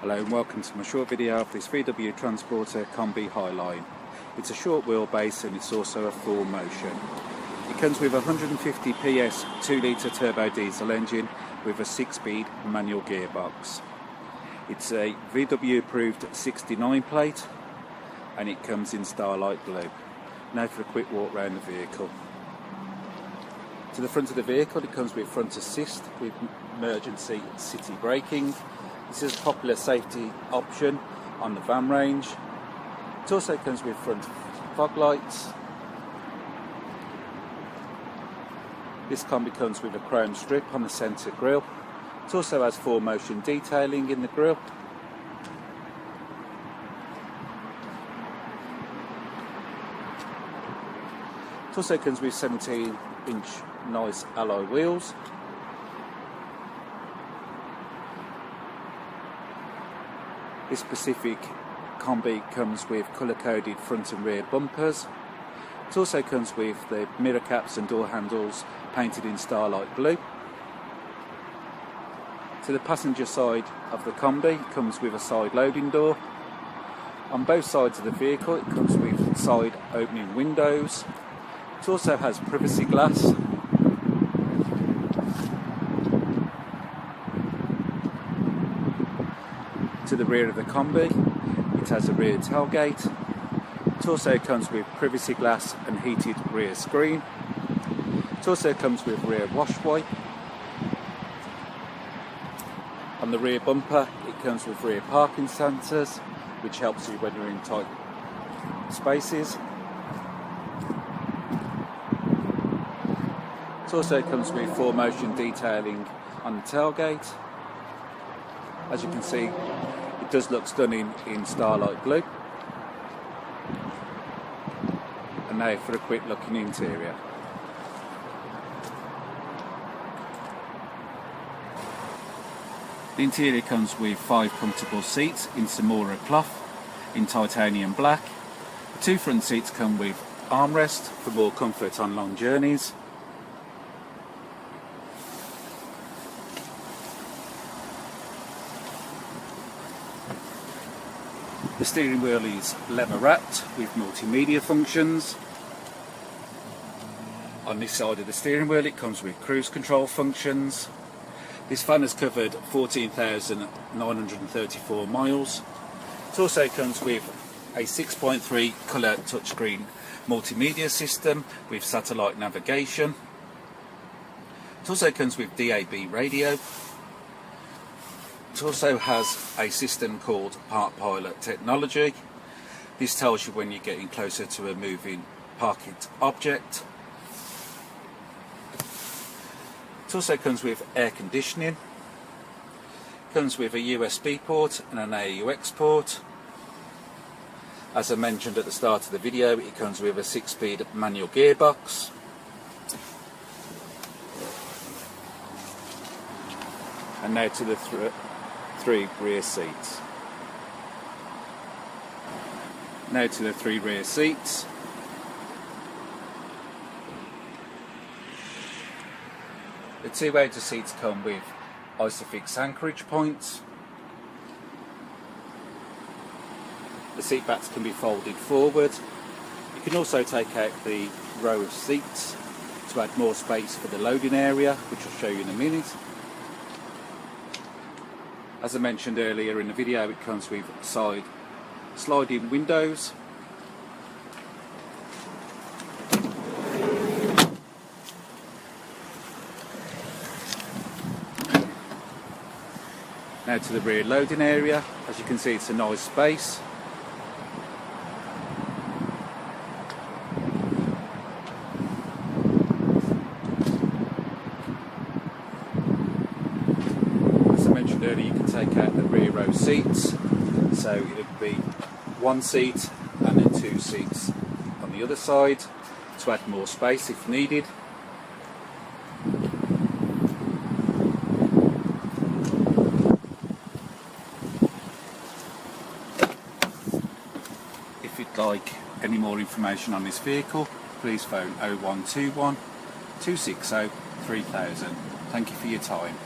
Hello and welcome to my short video of this VW Transporter Kombi Highline. It's a short wheelbase and it's also a 4Motion. It comes with a 150 PS 2 litre turbo diesel engine with a 6-speed manual gearbox. It's a VW approved 69 plate and it comes in Starlight blue. Now for a quick walk around the vehicle. To the front of the vehicle it comes with front assist with emergency city braking. This is a popular safety option on the van range. It also comes with front fog lights. This Kombi comes with a chrome strip on the centre grille. It also has 4Motion detailing in the grille. It also comes with 17-inch nice alloy wheels. This specific Kombi comes with colour-coded front and rear bumpers. It also comes with the mirror caps and door handles painted in Starlight blue. To the passenger side of the Kombi it comes with a side loading door. On both sides of the vehicle it comes with side opening windows. It also has privacy glass. To the rear of the Kombi, it has a rear tailgate. It also comes with privacy glass and heated rear screen. It also comes with rear wash wipe. On the rear bumper, it comes with rear parking sensors, which helps you when you're in tight spaces. It also comes with 4Motion detailing on the tailgate. As you can see, it does look stunning in Starlight blue. And now for a quick look in the interior. The interior comes with 5 comfortable seats in Simora cloth in titanium black. The 2 front seats come with armrest for more comfort on long journeys. The steering wheel is leather wrapped with multimedia functions. On this side of the steering wheel it comes with cruise control functions. This van has covered 14,934 miles. It also comes with a 6.3 colour touchscreen multimedia system with satellite navigation. It also comes with DAB radio. It also has a system called Park Pilot technology. This tells you when you're getting closer to a moving parked object. It also comes with air conditioning. It comes with a USB port and an AUX port. As I mentioned at the start of the video, it comes with a 6-speed manual gearbox. And now to the 3 rear seats. Now to the 3 rear seats. The 2 outer seats come with Isofix anchorage points. The seat backs can be folded forward. You can also take out the row of seats to add more space for the loading area, which I'll show you in a minute. As I mentioned earlier in the video, it comes with side sliding windows. Now to the rear loading area. As you can see, it's a nice space. Earlier, you can take out the rear row seats, so it would be 1 seat and then 2 seats on the other side to add more space if needed. If you'd like any more information on this vehicle, please phone 0121 260 3000. Thank you for your time.